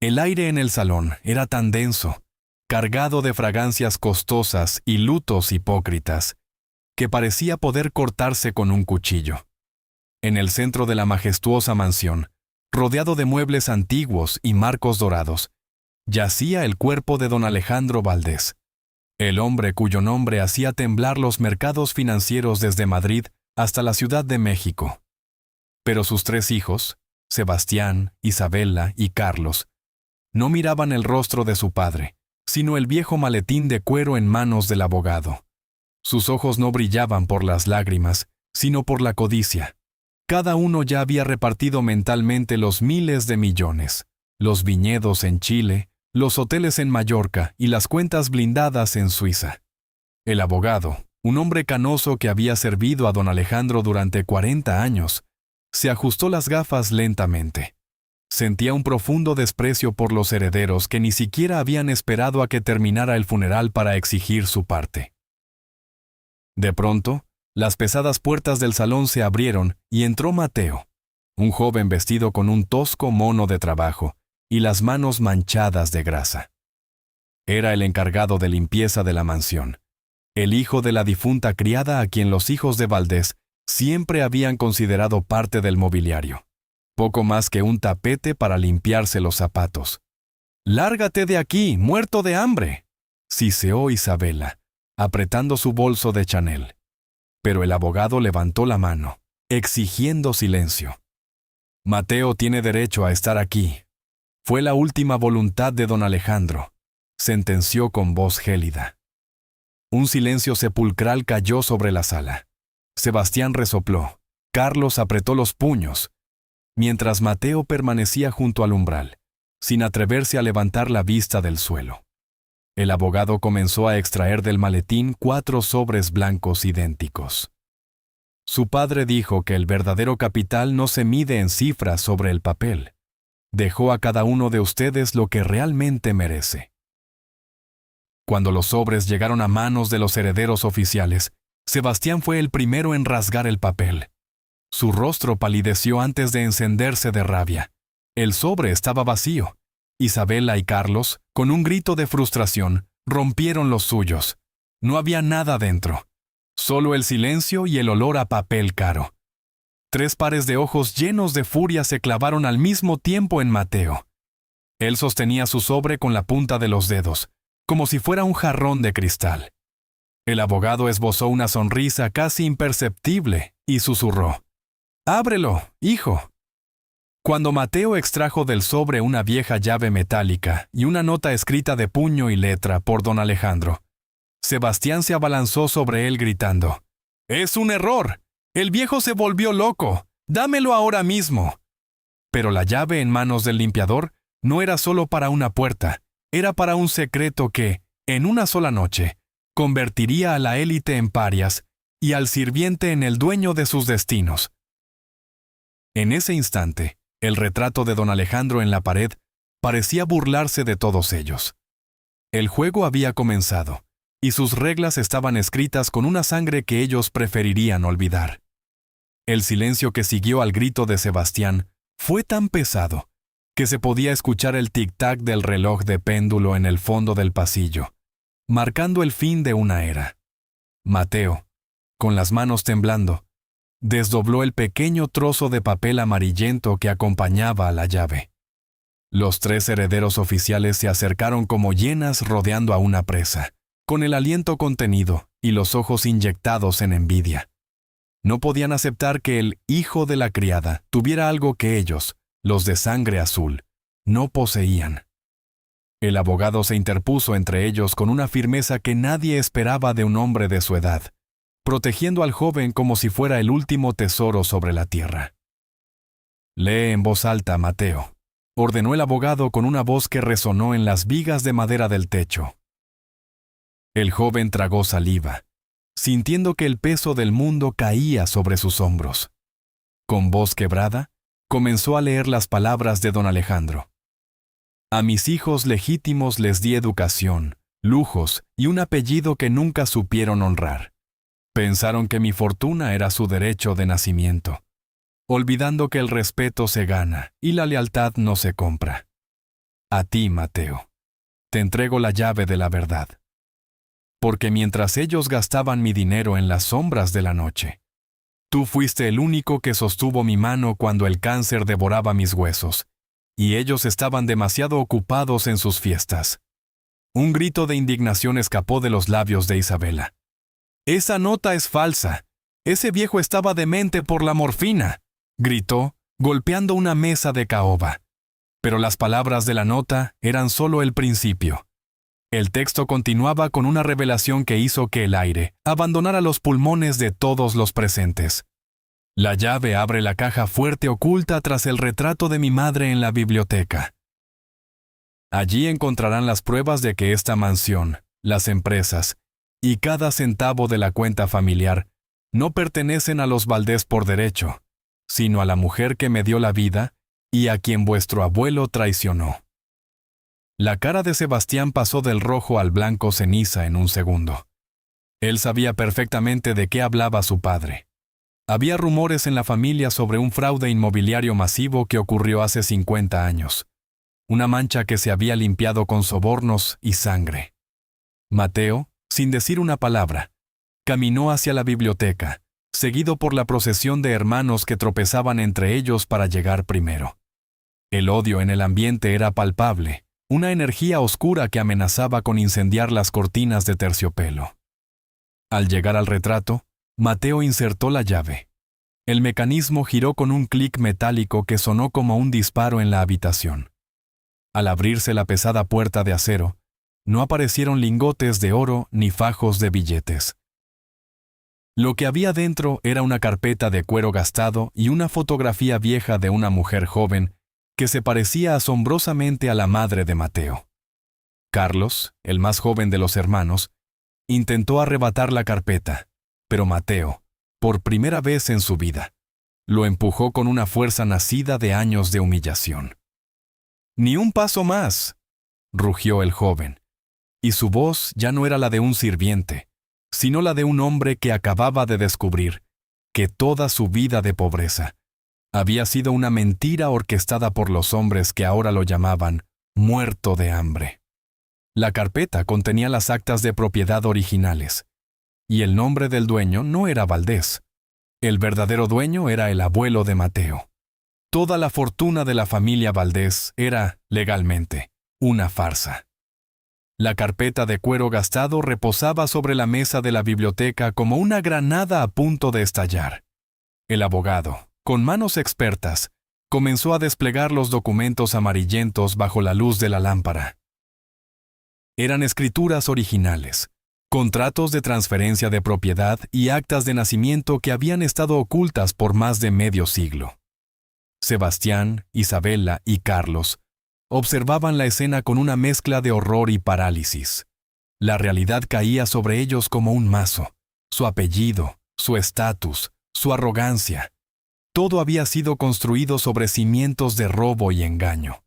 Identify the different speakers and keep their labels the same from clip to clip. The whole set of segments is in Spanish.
Speaker 1: El aire en el salón era tan denso, cargado de fragancias costosas y lutos hipócritas, que parecía poder cortarse con un cuchillo. En el centro de la majestuosa mansión, rodeado de muebles antiguos y marcos dorados, yacía el cuerpo de don Alejandro Valdés, el hombre cuyo nombre hacía temblar los mercados financieros desde Madrid hasta la Ciudad de México. Pero sus tres hijos, Sebastián, Isabela y Carlos, no miraban el rostro de su padre, sino el viejo maletín de cuero en manos del abogado. Sus ojos no brillaban por las lágrimas, sino por la codicia. Cada uno ya había repartido mentalmente los miles de millones, los viñedos en Chile, los hoteles en Mallorca y las cuentas blindadas en Suiza. El abogado, un hombre canoso que había servido a don Alejandro durante 40 años, se ajustó las gafas lentamente. Sentía un profundo desprecio por los herederos que ni siquiera habían esperado a que terminara el funeral para exigir su parte. De pronto, las pesadas puertas del salón se abrieron y entró Mateo, un joven vestido con un tosco mono de trabajo y las manos manchadas de grasa. Era el encargado de limpieza de la mansión, el hijo de la difunta criada a quien los hijos de Valdés siempre habían considerado parte del mobiliario, poco más que un tapete para limpiarse los zapatos. «¡Lárgate de aquí, muerto de hambre!», siseó Isabela, apretando su bolso de Chanel. Pero el abogado levantó la mano, exigiendo silencio. «Mateo tiene derecho a estar aquí. Fue la última voluntad de don Alejandro», sentenció con voz gélida. Un silencio sepulcral cayó sobre la sala. Sebastián resopló, Carlos apretó los puños, mientras Mateo permanecía junto al umbral, sin atreverse a levantar la vista del suelo. El abogado comenzó a extraer del maletín 4 sobres blancos idénticos. Su padre dijo que el verdadero capital no se mide en cifras sobre el papel. Dejó a cada uno de ustedes lo que realmente merece. Cuando los sobres llegaron a manos de los herederos oficiales, Sebastián fue el primero en rasgar el papel. Su rostro palideció antes de encenderse de rabia. El sobre estaba vacío. Isabela y Carlos, con un grito de frustración, rompieron los suyos. No había nada dentro. Solo el silencio y el olor a papel caro. 3 pares de ojos llenos de furia se clavaron al mismo tiempo en Mateo. Él sostenía su sobre con la punta de los dedos, como si fuera un jarrón de cristal. El abogado esbozó una sonrisa casi imperceptible y susurró: «Ábrelo, hijo». Cuando Mateo extrajo del sobre una vieja llave metálica y una nota escrita de puño y letra por don Alejandro, Sebastián se abalanzó sobre él gritando: «¡Es un error! ¡El viejo se volvió loco! ¡Dámelo ahora mismo!». Pero la llave en manos del limpiador no era solo para una puerta, era para un secreto que, en una sola noche, convertiría a la élite en parias y al sirviente en el dueño de sus destinos. En ese instante, el retrato de don Alejandro en la pared parecía burlarse de todos ellos. El juego había comenzado, y sus reglas estaban escritas con una sangre que ellos preferirían olvidar. El silencio que siguió al grito de Sebastián fue tan pesado que se podía escuchar el tic-tac del reloj de péndulo en el fondo del pasillo, marcando el fin de una era. Mateo, con las manos temblando, desdobló el pequeño trozo de papel amarillento que acompañaba a la llave. Los 3 herederos oficiales se acercaron como hienas rodeando a una presa, con el aliento contenido y los ojos inyectados en envidia. No podían aceptar que el hijo de la criada tuviera algo que ellos, los de sangre azul, no poseían. El abogado se interpuso entre ellos con una firmeza que nadie esperaba de un hombre de su edad, protegiendo al joven como si fuera el último tesoro sobre la tierra. «Lee en voz alta, Mateo», ordenó el abogado con una voz que resonó en las vigas de madera del techo. El joven tragó saliva, sintiendo que el peso del mundo caía sobre sus hombros. Con voz quebrada, comenzó a leer las palabras de don Alejandro. «A mis hijos legítimos les di educación, lujos y un apellido que nunca supieron honrar. Pensaron que mi fortuna era su derecho de nacimiento, olvidando que el respeto se gana y la lealtad no se compra. A ti, Mateo. Te entrego la llave de la verdad. Porque mientras ellos gastaban mi dinero en las sombras de la noche, tú fuiste el único que sostuvo mi mano cuando el cáncer devoraba mis huesos, y ellos estaban demasiado ocupados en sus fiestas. Un grito de indignación escapó de los labios de Isabela. «Esa nota es falsa. Ese viejo estaba demente por la morfina», gritó, golpeando una mesa de caoba. Pero las palabras de la nota eran solo el principio. El texto continuaba con una revelación que hizo que el aire abandonara los pulmones de todos los presentes. La llave abre la caja fuerte oculta tras el retrato de mi madre en la biblioteca. Allí encontrarán las pruebas de que esta mansión, las empresas y cada centavo de la cuenta familiar no pertenecen a los Valdés por derecho, sino a la mujer que me dio la vida y a quien vuestro abuelo traicionó. La cara de Sebastián pasó del rojo al blanco ceniza en un segundo. Él sabía perfectamente de qué hablaba su padre. Había rumores en la familia sobre un fraude inmobiliario masivo que ocurrió hace 50 años. Una mancha que se había limpiado con sobornos y sangre. Mateo, sin decir una palabra, caminó hacia la biblioteca, seguido por la procesión de hermanos que tropezaban entre ellos para llegar primero. El odio en el ambiente era palpable, una energía oscura que amenazaba con incendiar las cortinas de terciopelo. Al llegar al retrato, Mateo insertó la llave. El mecanismo giró con un clic metálico que sonó como un disparo en la habitación. Al abrirse la pesada puerta de acero, no aparecieron lingotes de oro ni fajos de billetes. Lo que había dentro era una carpeta de cuero gastado y una fotografía vieja de una mujer joven que se parecía asombrosamente a la madre de Mateo. Carlos, el más joven de los hermanos, intentó arrebatar la carpeta, pero Mateo, por primera vez en su vida, lo empujó con una fuerza nacida de años de humillación. «¡Ni un paso más!», rugió el joven, y su voz ya no era la de un sirviente, sino la de un hombre que acababa de descubrir que toda su vida de pobreza había sido una mentira orquestada por los hombres que ahora lo llamaban muerto de hambre. La carpeta contenía las actas de propiedad originales, y el nombre del dueño no era Valdés. El verdadero dueño era el abuelo de Mateo. Toda la fortuna de la familia Valdés era, legalmente, una farsa. La carpeta de cuero gastado reposaba sobre la mesa de la biblioteca como una granada a punto de estallar. El abogado, con manos expertas, comenzó a desplegar los documentos amarillentos bajo la luz de la lámpara. Eran escrituras originales, contratos de transferencia de propiedad y actas de nacimiento que habían estado ocultas por más de medio siglo. Sebastián, Isabela y Carlos observaban la escena con una mezcla de horror y parálisis. La realidad caía sobre ellos como un mazo. Su apellido, su estatus, su arrogancia. Todo había sido construido sobre cimientos de robo y engaño.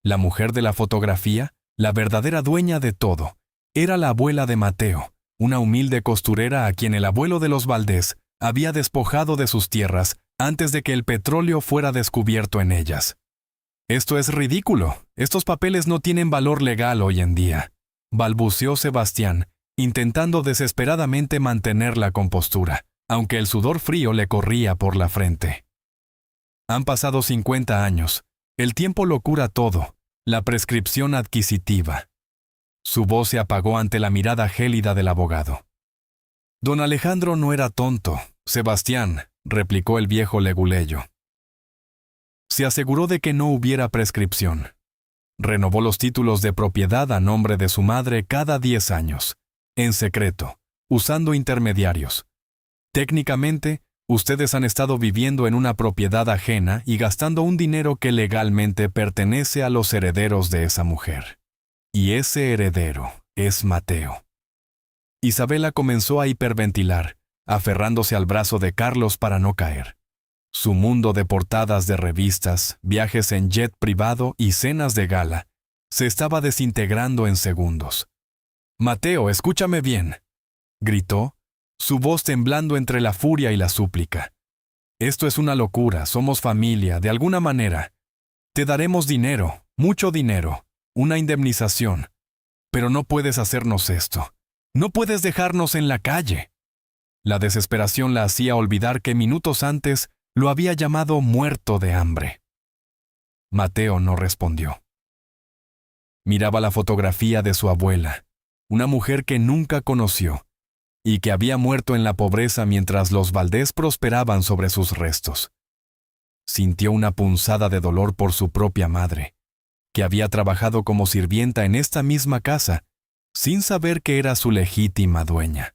Speaker 1: La mujer de la fotografía, la verdadera dueña de todo, era la abuela de Mateo, una humilde costurera a quien el abuelo de los Valdés había despojado de sus tierras antes de que el petróleo fuera descubierto en ellas. «Esto es ridículo. Estos papeles no tienen valor legal hoy en día», balbuceó Sebastián, intentando desesperadamente mantener la compostura, aunque el sudor frío le corría por la frente. Han pasado 50 años. El tiempo lo cura todo. La prescripción adquisitiva. Su voz se apagó ante la mirada gélida del abogado. «Don Alejandro no era tonto, Sebastián», replicó el viejo leguleyo. Se aseguró de que no hubiera prescripción. Renovó los títulos de propiedad a nombre de su madre cada 10 años, en secreto, usando intermediarios. Técnicamente, ustedes han estado viviendo en una propiedad ajena y gastando un dinero que legalmente pertenece a los herederos de esa mujer. Y ese heredero es Mateo. Isabela comenzó a hiperventilar, aferrándose al brazo de Carlos para no caer. Su mundo de portadas de revistas, viajes en jet privado y cenas de gala se estaba desintegrando en segundos. «Mateo, escúchame bien», gritó, su voz temblando entre la furia y la súplica. «Esto es una locura, somos familia, de alguna manera. Te daremos dinero, mucho dinero, una indemnización. Pero no puedes hacernos esto. No puedes dejarnos en la calle. La desesperación la hacía olvidar que minutos antes lo había llamado muerto de hambre. Mateo no respondió. Miraba la fotografía de su abuela, una mujer que nunca conoció, y que había muerto en la pobreza mientras los Valdés prosperaban sobre sus restos. Sintió una punzada de dolor por su propia madre, que había trabajado como sirvienta en esta misma casa, sin saber que era su legítima dueña.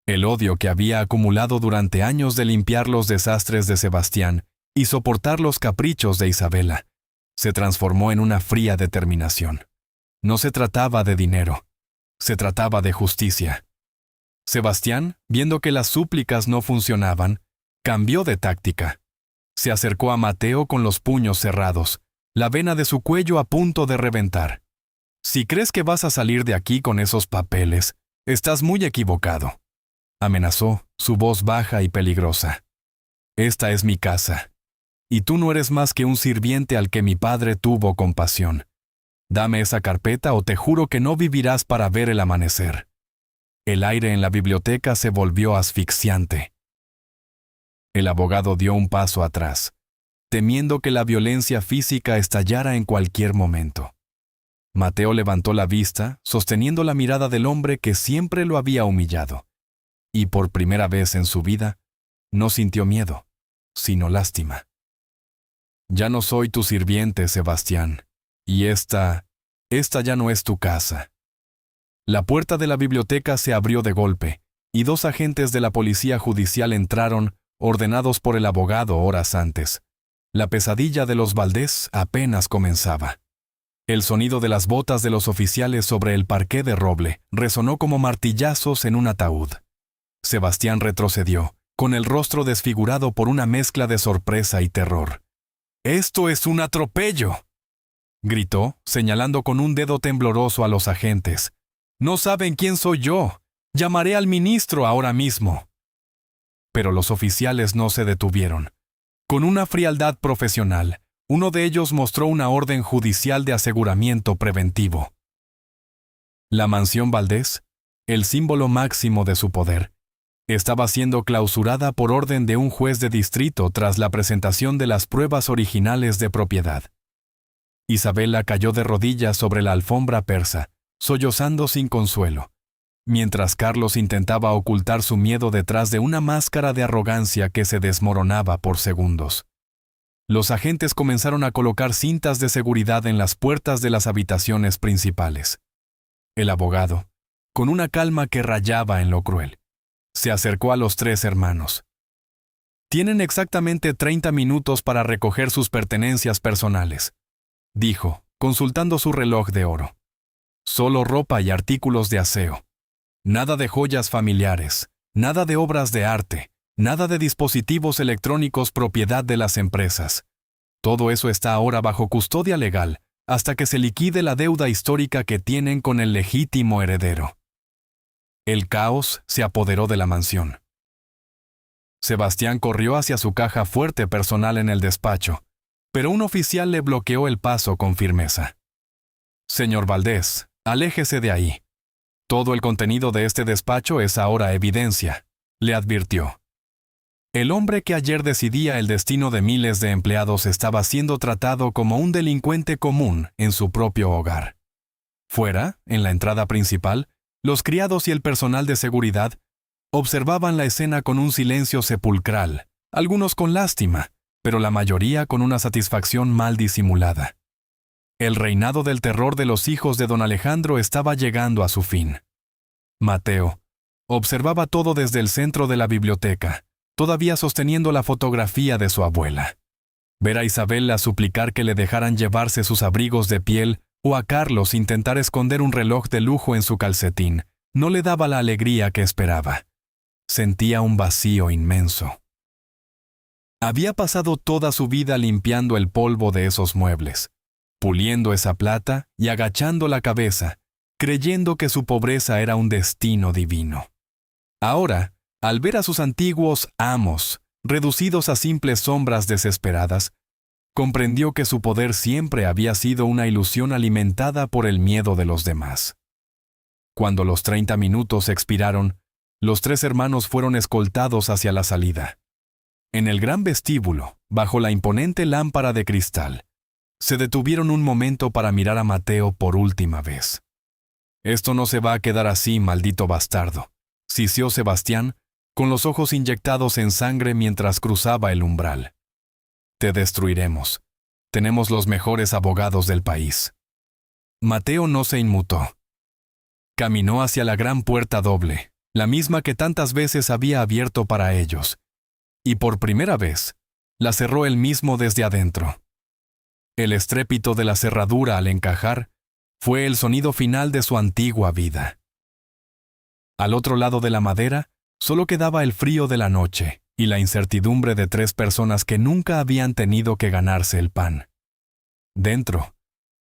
Speaker 1: El odio que había acumulado durante años de limpiar los desastres de Sebastián y soportar los caprichos de Isabela, se transformó en una fría determinación. No se trataba de dinero, se trataba de justicia. Sebastián, viendo que las súplicas no funcionaban, cambió de táctica. Se acercó a Mateo con los puños cerrados, la vena de su cuello a punto de reventar. Si crees que vas a salir de aquí con esos papeles, estás muy equivocado. Amenazó, su voz baja y peligrosa. Esta es mi casa, y tú no eres más que un sirviente al que mi padre tuvo compasión. Dame esa carpeta o te juro que no vivirás para ver el amanecer. El aire en la biblioteca se volvió asfixiante. El abogado dio un paso atrás, temiendo que la violencia física estallara en cualquier momento. Mateo levantó la vista, sosteniendo la mirada del hombre que siempre lo había humillado. Y por primera vez en su vida, no sintió miedo, sino lástima. Ya no soy tu sirviente, Sebastián, y esta ya no es tu casa. La puerta de la biblioteca se abrió de golpe, y 2 agentes de la policía judicial entraron, ordenados por el abogado horas antes. La pesadilla de los Valdés apenas comenzaba. El sonido de las botas de los oficiales sobre el parqué de roble resonó como martillazos en un ataúd. Sebastián retrocedió, con el rostro desfigurado por una mezcla de sorpresa y terror. «¡Esto es un atropello!», gritó, señalando con un dedo tembloroso a los agentes. «¡No saben quién soy yo! Llamaré al ministro ahora mismo». Pero los oficiales no se detuvieron. Con una frialdad profesional, uno de ellos mostró una orden judicial de aseguramiento preventivo. La mansión Valdés, el símbolo máximo de su poder, estaba siendo clausurada por orden de un juez de distrito tras la presentación de las pruebas originales de propiedad. Isabela cayó de rodillas sobre la alfombra persa, sollozando sin consuelo, mientras Carlos intentaba ocultar su miedo detrás de una máscara de arrogancia que se desmoronaba por segundos. Los agentes comenzaron a colocar cintas de seguridad en las puertas de las habitaciones principales. El abogado, con una calma que rayaba en lo cruel, se acercó a los 3 hermanos. «Tienen exactamente 30 minutos para recoger sus pertenencias personales», dijo, consultando su reloj de oro. «Solo ropa y artículos de aseo. Nada de joyas familiares, nada de obras de arte, nada de dispositivos electrónicos propiedad de las empresas. Todo eso está ahora bajo custodia legal hasta que se liquide la deuda histórica que tienen con el legítimo heredero». El caos se apoderó de la mansión. Sebastián corrió hacia su caja fuerte personal en el despacho, pero un oficial le bloqueó el paso con firmeza. «Señor Valdés, aléjese de ahí. Todo el contenido de este despacho es ahora evidencia», le advirtió. El hombre que ayer decidía el destino de miles de empleados estaba siendo tratado como un delincuente común en su propio hogar. Fuera, en la entrada principal, los criados y el personal de seguridad observaban la escena con un silencio sepulcral, algunos con lástima, pero la mayoría con una satisfacción mal disimulada. El reinado del terror de los hijos de don Alejandro estaba llegando a su fin. Mateo observaba todo desde el centro de la biblioteca, todavía sosteniendo la fotografía de su abuela. Ver a Isabela suplicar que le dejaran llevarse sus abrigos de piel o a Carlos intentar esconder un reloj de lujo en su calcetín no le daba la alegría que esperaba. Sentía un vacío inmenso. Había pasado toda su vida limpiando el polvo de esos muebles, puliendo esa plata y agachando la cabeza, creyendo que su pobreza era un destino divino. Ahora, al ver a sus antiguos amos, reducidos a simples sombras desesperadas, comprendió que su poder siempre había sido una ilusión alimentada por el miedo de los demás. Cuando los 30 minutos expiraron, los 3 hermanos fueron escoltados hacia la salida. En el gran vestíbulo, bajo la imponente lámpara de cristal, se detuvieron un momento para mirar a Mateo por última vez. «Esto no se va a quedar así, maldito bastardo», siseó Sebastián, con los ojos inyectados en sangre mientras cruzaba el umbral. «Te destruiremos. Tenemos los mejores abogados del país». Mateo no se inmutó. Caminó hacia la gran puerta doble, la misma que tantas veces había abierto para ellos, y por primera vez, la cerró él mismo desde adentro. El estrépito de la cerradura al encajar fue el sonido final de su antigua vida. Al otro lado de la madera, solo quedaba el frío de la noche y la incertidumbre de 3 personas que nunca habían tenido que ganarse el pan. Dentro,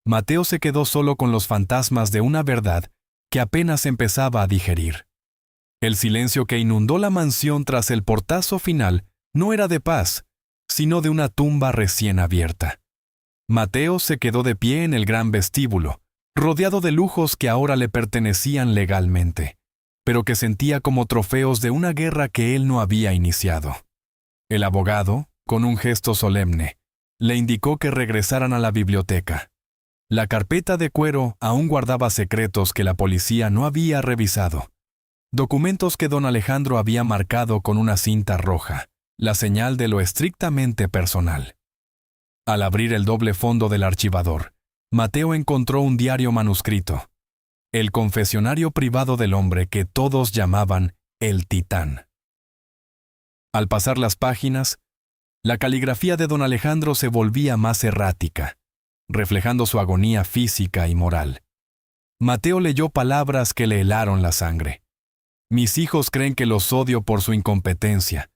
Speaker 1: Mateo se quedó solo con los fantasmas de una verdad que apenas empezaba a digerir. El silencio que inundó la mansión tras el portazo final no era de paz, sino de una tumba recién abierta. Mateo se quedó de pie en el gran vestíbulo, rodeado de lujos que ahora le pertenecían legalmente, pero que sentía como trofeos de una guerra que él no había iniciado. El abogado, con un gesto solemne, le indicó que regresaran a la biblioteca. La carpeta de cuero aún guardaba secretos que la policía no había revisado. Documentos que don Alejandro había marcado con una cinta roja, la señal de lo estrictamente personal. Al abrir el doble fondo del archivador, Mateo encontró un diario manuscrito, el confesionario privado del hombre que todos llamaban el Titán. Al pasar las páginas, la caligrafía de don Alejandro se volvía más errática, reflejando su agonía física y moral. Mateo leyó palabras que le helaron la sangre. «Mis hijos creen que los odio por su incompetencia,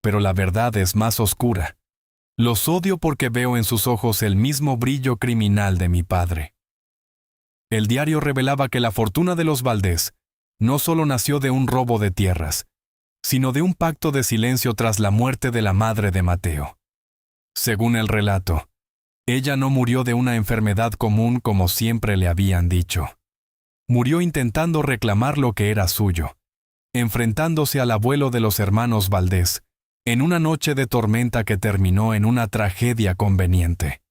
Speaker 1: pero la verdad es más oscura. Los odio porque veo en sus ojos el mismo brillo criminal de mi padre». El diario revelaba que la fortuna de los Valdés no solo nació de un robo de tierras, sino de un pacto de silencio tras la muerte de la madre de Mateo. Según el relato, ella no murió de una enfermedad común como siempre le habían dicho. Murió intentando reclamar lo que era suyo, enfrentándose al abuelo de los hermanos Valdés, en una noche de tormenta que terminó en una tragedia conveniente.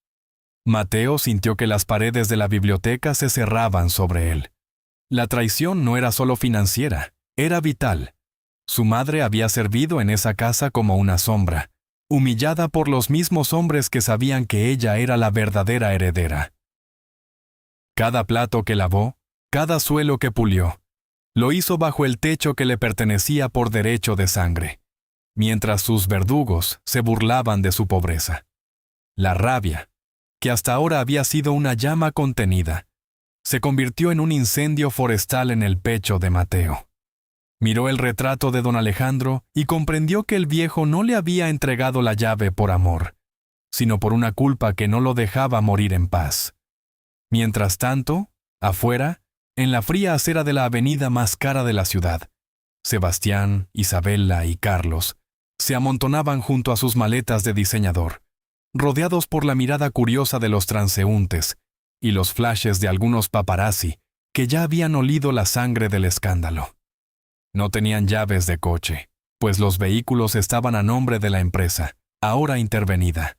Speaker 1: Mateo sintió que las paredes de la biblioteca se cerraban sobre él. La traición no era solo financiera, era vital. Su madre había servido en esa casa como una sombra, humillada por los mismos hombres que sabían que ella era la verdadera heredera. Cada plato que lavó, cada suelo que pulió, lo hizo bajo el techo que le pertenecía por derecho de sangre, mientras sus verdugos se burlaban de su pobreza. La rabia, que hasta ahora había sido una llama contenida, se convirtió en un incendio forestal en el pecho de Mateo. Miró el retrato de don Alejandro y comprendió que el viejo no le había entregado la llave por amor, sino por una culpa que no lo dejaba morir en paz. Mientras tanto, afuera, en la fría acera de la avenida más cara de la ciudad, Sebastián, Isabela y Carlos se amontonaban junto a sus maletas de diseñador, rodeados por la mirada curiosa de los transeúntes y los flashes de algunos paparazzi que ya habían olido la sangre del escándalo. No tenían llaves de coche, pues los vehículos estaban a nombre de la empresa, ahora intervenida.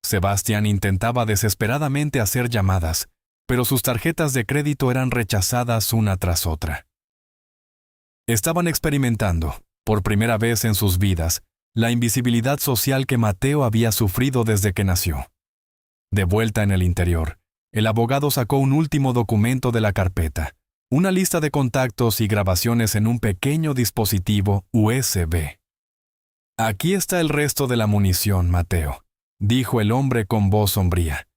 Speaker 1: Sebastián intentaba desesperadamente hacer llamadas, pero sus tarjetas de crédito eran rechazadas una tras otra. Estaban experimentando, por primera vez en sus vidas, la invisibilidad social que Mateo había sufrido desde que nació. De vuelta en el interior, el abogado sacó un último documento de la carpeta, una lista de contactos y grabaciones en un pequeño dispositivo USB. «Aquí está el resto de la munición, Mateo», dijo el hombre con voz sombría.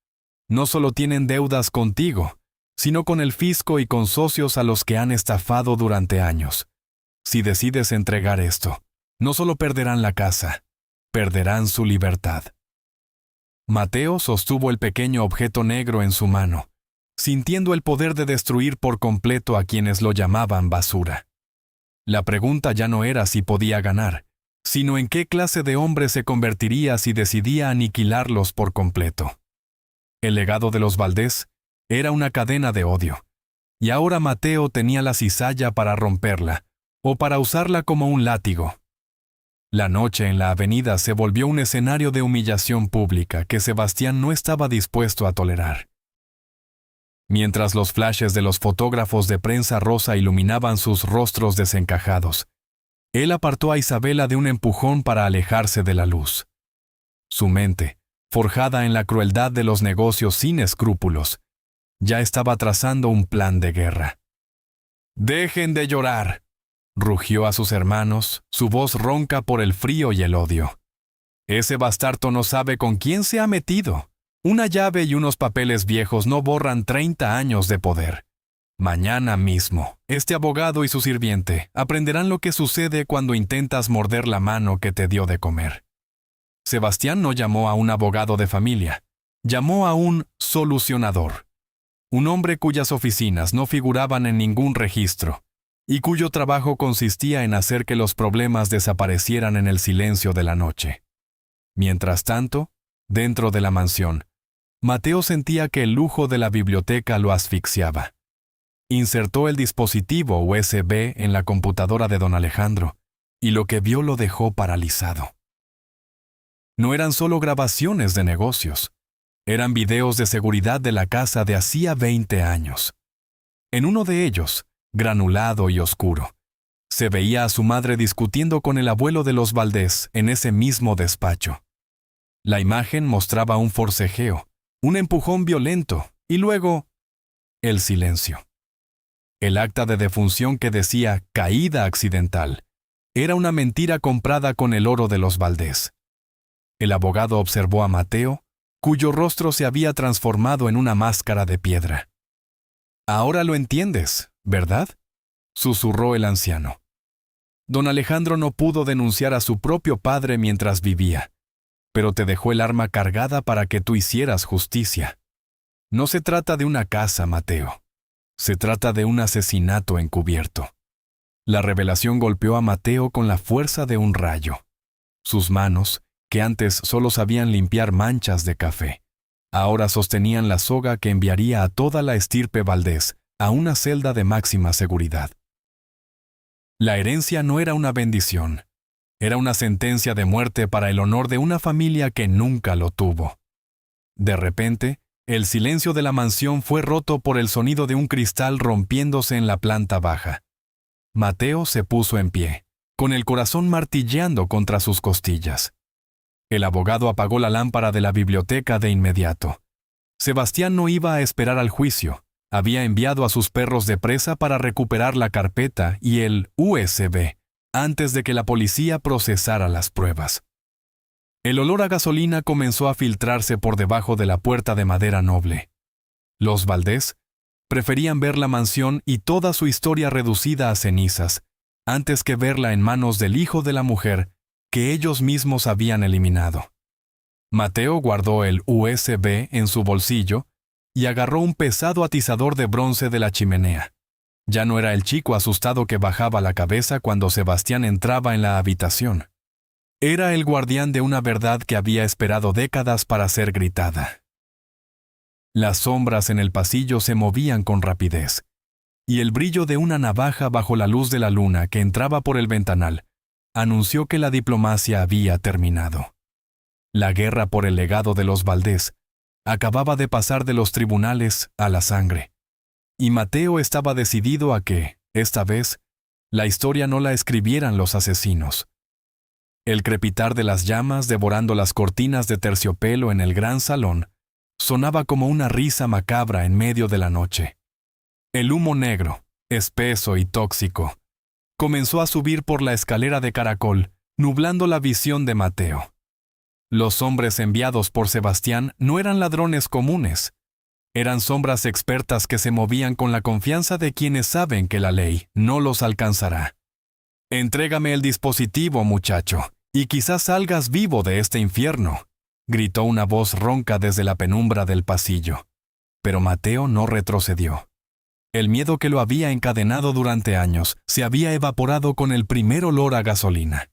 Speaker 1: «No solo tienen deudas contigo, sino con el fisco y con socios a los que han estafado durante años. Si decides entregar esto, no solo perderán la casa, perderán su libertad». Mateo sostuvo el pequeño objeto negro en su mano, sintiendo el poder de destruir por completo a quienes lo llamaban basura. La pregunta ya no era si podía ganar, sino en qué clase de hombre se convertiría si decidía aniquilarlos por completo. El legado de los Valdés era una cadena de odio, y ahora Mateo tenía la cizalla para romperla, o para usarla como un látigo. La noche en la avenida se volvió un escenario de humillación pública que Sebastián no estaba dispuesto a tolerar. Mientras los flashes de los fotógrafos de prensa rosa iluminaban sus rostros desencajados, él apartó a Isabela de un empujón para alejarse de la luz. Su mente, forjada en la crueldad de los negocios sin escrúpulos, ya estaba trazando un plan de guerra. «¡Dejen de llorar!», rugió a sus hermanos, su voz ronca por el frío y el odio. «Ese bastardo no sabe con quién se ha metido. Una llave y unos papeles viejos no borran 30 años de poder. Mañana mismo, este abogado y su sirviente aprenderán lo que sucede cuando intentas morder la mano que te dio de comer». Sebastián no llamó a un abogado de familia, llamó a un solucionador. Un hombre cuyas oficinas no figuraban en ningún registro, y cuyo trabajo consistía en hacer que los problemas desaparecieran en el silencio de la noche. Mientras tanto, dentro de la mansión, Mateo sentía que el lujo de la biblioteca lo asfixiaba. Insertó el dispositivo USB en la computadora de don Alejandro, y lo que vio lo dejó paralizado. No eran solo grabaciones de negocios, eran videos de seguridad de la casa de hacía 20 años. En uno de ellos, granulado y oscuro, se veía a su madre discutiendo con el abuelo de los Valdés en ese mismo despacho. La imagen mostraba un forcejeo, un empujón violento y luego el silencio. El acta de defunción que decía «caída accidental» era una mentira comprada con el oro de los Valdés. El abogado observó a Mateo, cuyo rostro se había transformado en una máscara de piedra. «Ahora lo entiendes, ¿verdad?», susurró el anciano. «Don Alejandro no pudo denunciar a su propio padre mientras vivía, pero te dejó el arma cargada para que tú hicieras justicia. No se trata de una casa, Mateo. Se trata de un asesinato encubierto». La revelación golpeó a Mateo con la fuerza de un rayo. Sus manos, que antes solo sabían limpiar manchas de café, ahora sostenían la soga que enviaría a toda la estirpe Valdés a una celda de máxima seguridad. La herencia no era una bendición, era una sentencia de muerte para el honor de una familia que nunca lo tuvo. De repente, el silencio de la mansión fue roto por el sonido de un cristal rompiéndose en la planta baja. Mateo se puso en pie, con el corazón martilleando contra sus costillas. El abogado apagó la lámpara de la biblioteca de inmediato. Sebastián no iba a esperar al juicio. Había enviado a sus perros de presa para recuperar la carpeta y el USB antes de que la policía procesara las pruebas. El olor a gasolina comenzó a filtrarse por debajo de la puerta de madera noble. Los Valdés preferían ver la mansión y toda su historia reducida a cenizas, antes que verla en manos del hijo de la mujer que ellos mismos habían eliminado. Mateo guardó el USB en su bolsillo y agarró un pesado atizador de bronce de la chimenea. Ya no era el chico asustado que bajaba la cabeza cuando Sebastián entraba en la habitación. Era el guardián de una verdad que había esperado décadas para ser gritada. Las sombras en el pasillo se movían con rapidez, y el brillo de una navaja bajo la luz de la luna que entraba por el ventanal anunció que la diplomacia había terminado. La guerra por el legado de los Valdés acababa de pasar de los tribunales a la sangre, y Mateo estaba decidido a que, esta vez, la historia no la escribieran los asesinos. El crepitar de las llamas devorando las cortinas de terciopelo en el gran salón sonaba como una risa macabra en medio de la noche. El humo negro, espeso y tóxico, comenzó a subir por la escalera de caracol, nublando la visión de Mateo. Los hombres enviados por Sebastián no eran ladrones comunes. Eran sombras expertas que se movían con la confianza de quienes saben que la ley no los alcanzará. «Entrégame el dispositivo, muchacho, y quizás salgas vivo de este infierno», gritó una voz ronca desde la penumbra del pasillo. Pero Mateo no retrocedió. El miedo que lo había encadenado durante años se había evaporado con el primer olor a gasolina.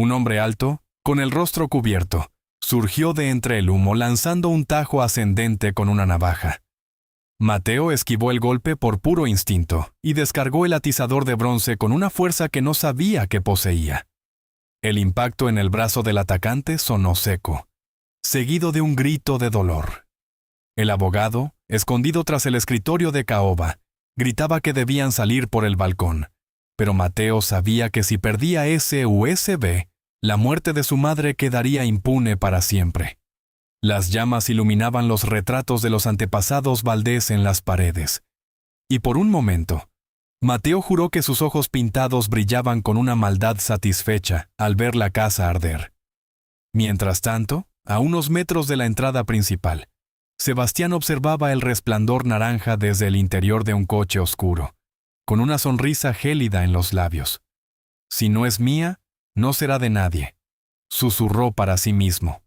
Speaker 1: Un hombre alto, con el rostro cubierto, surgió de entre el humo lanzando un tajo ascendente con una navaja. Mateo esquivó el golpe por puro instinto y descargó el atizador de bronce con una fuerza que no sabía que poseía. El impacto en el brazo del atacante sonó seco, seguido de un grito de dolor. El abogado, escondido tras el escritorio de caoba, gritaba que debían salir por el balcón, pero Mateo sabía que si perdía ese USB, la muerte de su madre quedaría impune para siempre. Las llamas iluminaban los retratos de los antepasados Valdés en las paredes. Y por un momento, Mateo juró que sus ojos pintados brillaban con una maldad satisfecha al ver la casa arder. Mientras tanto, a unos metros de la entrada principal, Sebastián observaba el resplandor naranja desde el interior de un coche oscuro, con una sonrisa gélida en los labios. «Si no es mía, no será de nadie», susurró para sí mismo.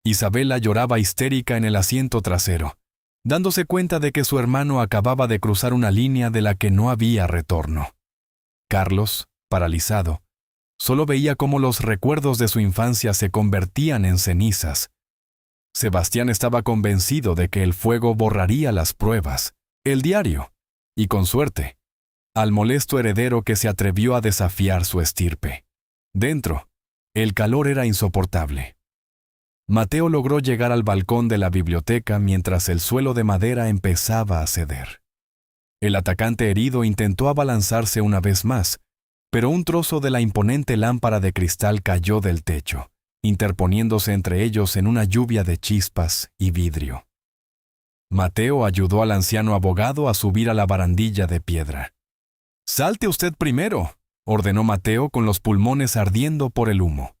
Speaker 1: Isabela lloraba histérica en el asiento trasero, dándose cuenta de que su hermano acababa de cruzar una línea de la que no había retorno. Carlos, paralizado, solo veía cómo los recuerdos de su infancia se convertían en cenizas. Sebastián estaba convencido de que el fuego borraría las pruebas, el diario, y con suerte, al molesto heredero que se atrevió a desafiar su estirpe. Dentro, el calor era insoportable. Mateo logró llegar al balcón de la biblioteca mientras el suelo de madera empezaba a ceder. El atacante herido intentó abalanzarse una vez más, pero un trozo de la imponente lámpara de cristal cayó del techo, interponiéndose entre ellos en una lluvia de chispas y vidrio. Mateo ayudó al anciano abogado a subir a la barandilla de piedra. «Salte usted primero», ordenó Mateo con los pulmones ardiendo por el humo.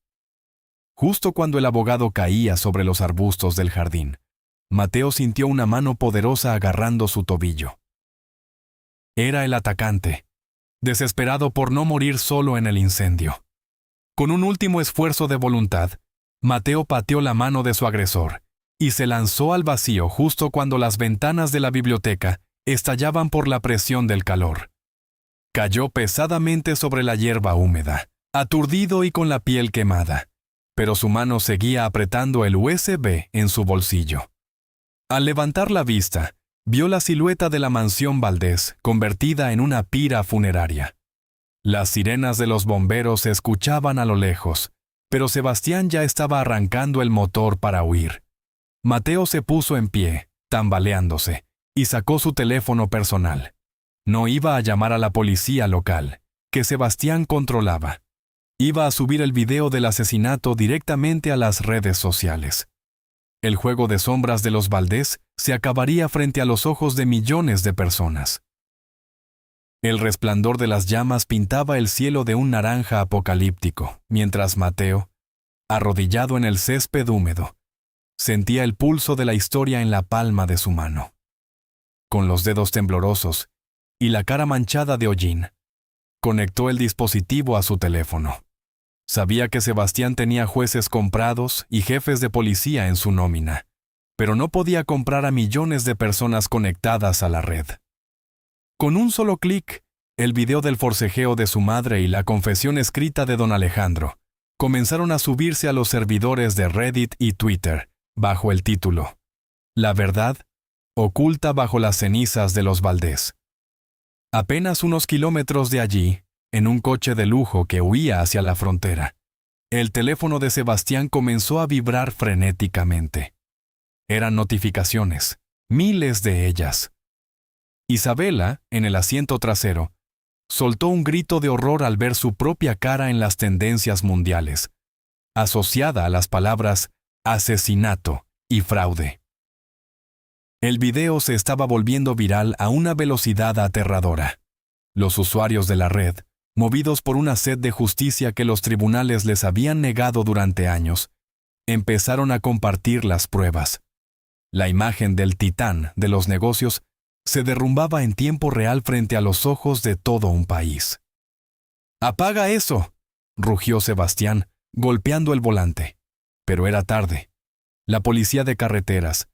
Speaker 1: Justo cuando el abogado caía sobre los arbustos del jardín, Mateo sintió una mano poderosa agarrando su tobillo. Era el atacante, desesperado por no morir solo en el incendio. Con un último esfuerzo de voluntad, Mateo pateó la mano de su agresor y se lanzó al vacío justo cuando las ventanas de la biblioteca estallaban por la presión del calor. Cayó pesadamente sobre la hierba húmeda, aturdido y con la piel quemada, pero su mano seguía apretando el USB en su bolsillo. Al levantar la vista, vio la silueta de la mansión Valdés convertida en una pira funeraria. Las sirenas de los bomberos se escuchaban a lo lejos, pero Sebastián ya estaba arrancando el motor para huir. Mateo se puso en pie, tambaleándose, y sacó su teléfono personal. No iba a llamar a la policía local, que Sebastián controlaba. Iba a subir el video del asesinato directamente a las redes sociales. El juego de sombras de los Valdés se acabaría frente a los ojos de millones de personas. El resplandor de las llamas pintaba el cielo de un naranja apocalíptico, mientras Mateo, arrodillado en el césped húmedo, sentía el pulso de la historia en la palma de su mano. Con los dedos temblorosos y la cara manchada de hollín, conectó el dispositivo a su teléfono. Sabía que Sebastián tenía jueces comprados y jefes de policía en su nómina, pero no podía comprar a millones de personas conectadas a la red. Con un solo clic, el video del forcejeo de su madre y la confesión escrita de don Alejandro comenzaron a subirse a los servidores de Reddit y Twitter, bajo el título «La verdad oculta bajo las cenizas de los Valdés». Apenas unos kilómetros de allí, en un coche de lujo que huía hacia la frontera, el teléfono de Sebastián comenzó a vibrar frenéticamente. Eran notificaciones, miles de ellas. Isabela, en el asiento trasero, soltó un grito de horror al ver su propia cara en las tendencias mundiales, asociada a las palabras asesinato y fraude. El video se estaba volviendo viral a una velocidad aterradora. Los usuarios de la red, movidos por una sed de justicia que los tribunales les habían negado durante años, empezaron a compartir las pruebas. La imagen del titán de los negocios se derrumbaba en tiempo real frente a los ojos de todo un país. «¡Apaga eso!», rugió Sebastián, golpeando el volante. Pero era tarde. La policía de carreteras,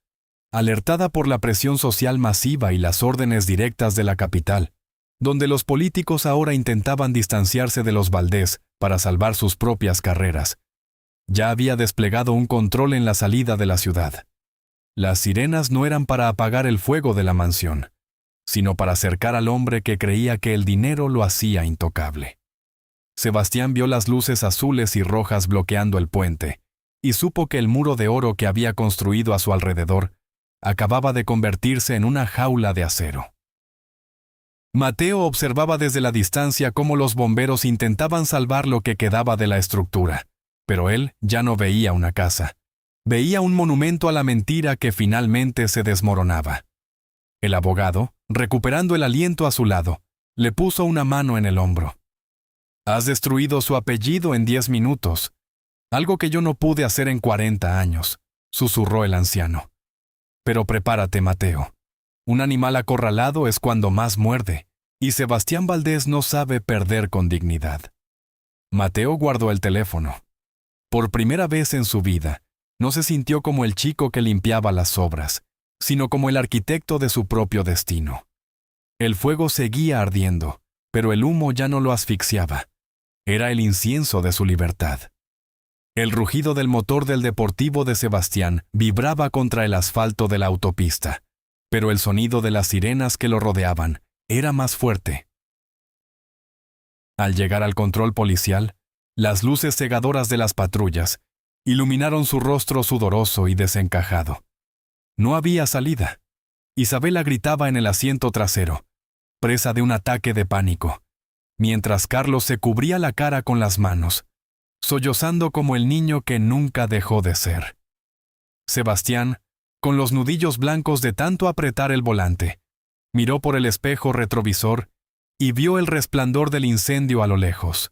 Speaker 1: alertada por la presión social masiva y las órdenes directas de la capital, donde los políticos ahora intentaban distanciarse de los Valdés para salvar sus propias carreras. Ya había desplegado un control en la salida de la ciudad. Las sirenas no eran para apagar el fuego de la mansión, sino para acercar al hombre que creía que el dinero lo hacía intocable. Sebastián vio las luces azules y rojas bloqueando el puente, y supo que el muro de oro que había construido a su alrededor acababa de convertirse en una jaula de acero. Mateo observaba desde la distancia cómo los bomberos intentaban salvar lo que quedaba de la estructura, pero él ya no veía una casa. Veía un monumento a la mentira que finalmente se desmoronaba. El abogado, recuperando el aliento a su lado, le puso una mano en el hombro. «Has destruido su apellido en 10 minutos, algo que yo no pude hacer en 40 años», susurró el anciano. «Pero prepárate, Mateo. Un animal acorralado es cuando más muerde, y Sebastián Valdés no sabe perder con dignidad». Mateo guardó el teléfono. Por primera vez en su vida, no se sintió como el chico que limpiaba las obras, sino como el arquitecto de su propio destino. El fuego seguía ardiendo, pero el humo ya no lo asfixiaba. Era el incienso de su libertad. El rugido del motor del Deportivo de Sebastián vibraba contra el asfalto de la autopista, pero el sonido de las sirenas que lo rodeaban era más fuerte. Al llegar al control policial, las luces cegadoras de las patrullas iluminaron su rostro sudoroso y desencajado. No había salida. Isabela gritaba en el asiento trasero, presa de un ataque de pánico, mientras Carlos se cubría la cara con las manos, sollozando como el niño que nunca dejó de ser. Sebastián, con los nudillos blancos de tanto apretar el volante, miró por el espejo retrovisor y vio el resplandor del incendio a lo lejos.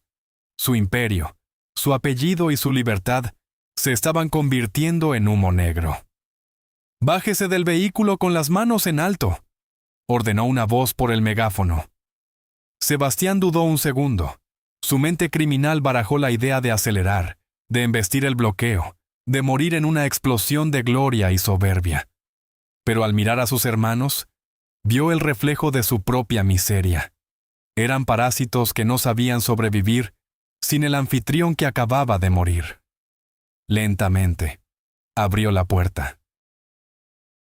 Speaker 1: Su imperio, su apellido y su libertad se estaban convirtiendo en humo negro. «Bájese del vehículo con las manos en alto», ordenó una voz por el megáfono. Sebastián dudó un segundo. Su mente criminal barajó la idea de acelerar, de embestir el bloqueo, de morir en una explosión de gloria y soberbia. Pero al mirar a sus hermanos, vio el reflejo de su propia miseria. Eran parásitos que no sabían sobrevivir sin el anfitrión que acababa de morir. Lentamente, abrió la puerta.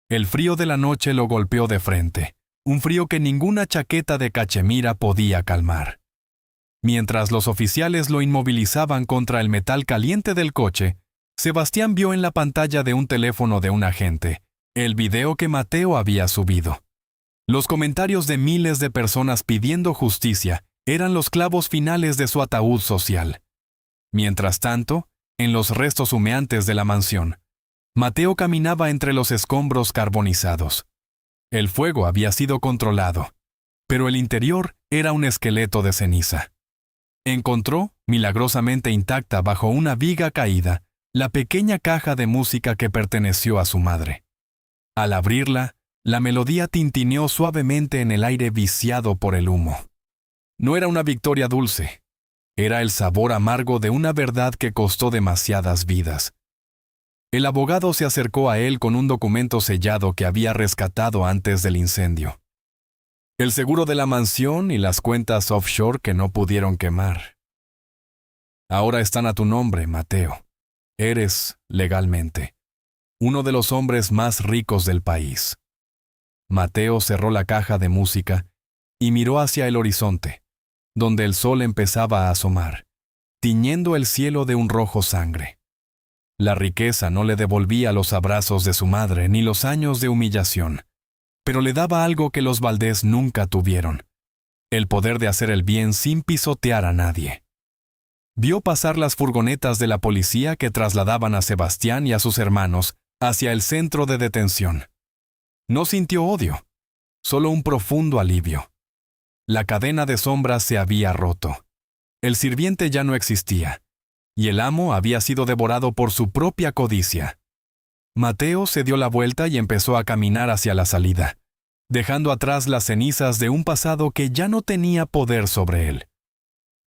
Speaker 1: El frío de la noche lo golpeó de frente, un frío que ninguna chaqueta de cachemira podía calmar. Mientras los oficiales lo inmovilizaban contra el metal caliente del coche, Sebastián vio en la pantalla de un teléfono de un agente el video que Mateo había subido. Los comentarios de miles de personas pidiendo justicia eran los clavos finales de su ataúd social. Mientras tanto, en los restos humeantes de la mansión, Mateo caminaba entre los escombros carbonizados. El fuego había sido controlado, pero el interior era un esqueleto de ceniza. Encontró, milagrosamente intacta bajo una viga caída, la pequeña caja de música que perteneció a su madre. Al abrirla, la melodía tintineó suavemente en el aire viciado por el humo. No era una victoria dulce. Era el sabor amargo de una verdad que costó demasiadas vidas. El abogado se acercó a él con un documento sellado que había rescatado antes del incendio. El seguro de la mansión y las cuentas offshore que no pudieron quemar. Ahora están a tu nombre, Mateo. Eres, legalmente, uno de los hombres más ricos del país. Mateo cerró la caja de música y miró hacia el horizonte, donde el sol empezaba a asomar, tiñendo el cielo de un rojo sangre. La riqueza no le devolvía los abrazos de su madre ni los años de humillación, pero le daba algo que los Valdés nunca tuvieron: el poder de hacer el bien sin pisotear a nadie. Vio pasar las furgonetas de la policía que trasladaban a Sebastián y a sus hermanos hacia el centro de detención. No sintió odio, solo un profundo alivio. La cadena de sombras se había roto. El sirviente ya no existía, y el amo había sido devorado por su propia codicia. Mateo se dio la vuelta y empezó a caminar hacia la salida, dejando atrás las cenizas de un pasado que ya no tenía poder sobre él.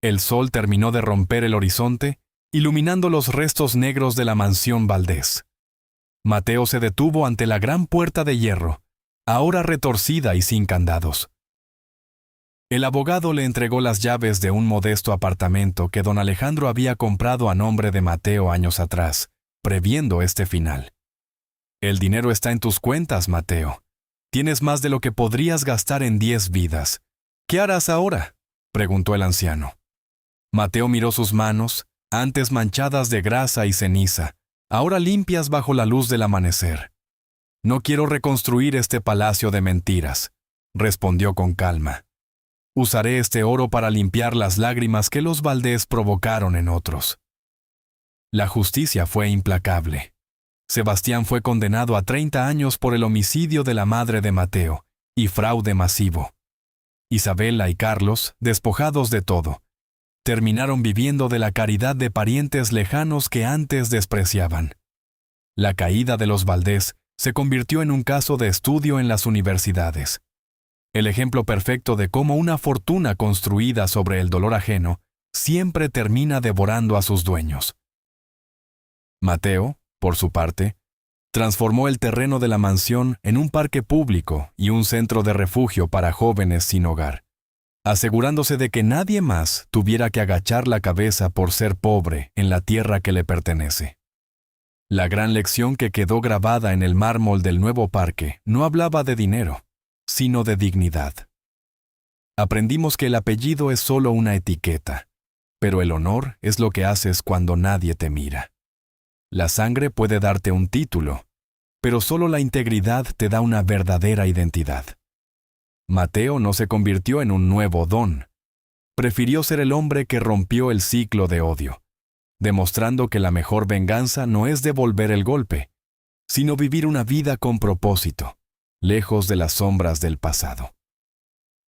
Speaker 1: El sol terminó de romper el horizonte, iluminando los restos negros de la mansión Valdés. Mateo se detuvo ante la gran puerta de hierro, ahora retorcida y sin candados. El abogado le entregó las llaves de un modesto apartamento que don Alejandro había comprado a nombre de Mateo años atrás, previendo este final. El dinero está en tus cuentas, Mateo. Tienes más de lo que podrías gastar en 10 vidas. ¿Qué harás ahora?, preguntó el anciano. Mateo miró sus manos, antes manchadas de grasa y ceniza, ahora limpias bajo la luz del amanecer. No quiero reconstruir este palacio de mentiras, respondió con calma. Usaré este oro para limpiar las lágrimas que los Valdés provocaron en otros. La justicia fue implacable. Sebastián fue condenado a 30 años por el homicidio de la madre de Mateo y fraude masivo. Isabela y Carlos, despojados de todo, terminaron viviendo de la caridad de parientes lejanos que antes despreciaban. La caída de los Valdés se convirtió en un caso de estudio en las universidades. El ejemplo perfecto de cómo una fortuna construida sobre el dolor ajeno siempre termina devorando a sus dueños. Mateo, por su parte, transformó el terreno de la mansión en un parque público y un centro de refugio para jóvenes sin hogar, asegurándose de que nadie más tuviera que agachar la cabeza por ser pobre en la tierra que le pertenece. La gran lección que quedó grabada en el mármol del nuevo parque no hablaba de dinero, sino de dignidad. Aprendimos que el apellido es solo una etiqueta, pero el honor es lo que haces cuando nadie te mira. La sangre puede darte un título, pero solo la integridad te da una verdadera identidad. Mateo no se convirtió en un nuevo don. Prefirió ser el hombre que rompió el ciclo de odio, demostrando que la mejor venganza no es devolver el golpe, sino vivir una vida con propósito, lejos de las sombras del pasado.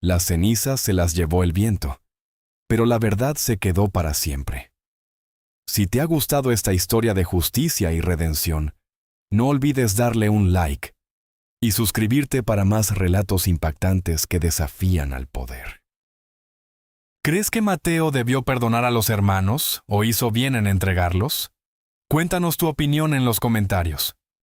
Speaker 1: Las cenizas se las llevó el viento, pero la verdad se quedó para siempre. Si te ha gustado esta historia de justicia y redención, no olvides darle un like y suscribirte para más relatos impactantes que desafían al poder. ¿Crees que Mateo debió perdonar a los hermanos o hizo bien en entregarlos? Cuéntanos tu opinión en los comentarios.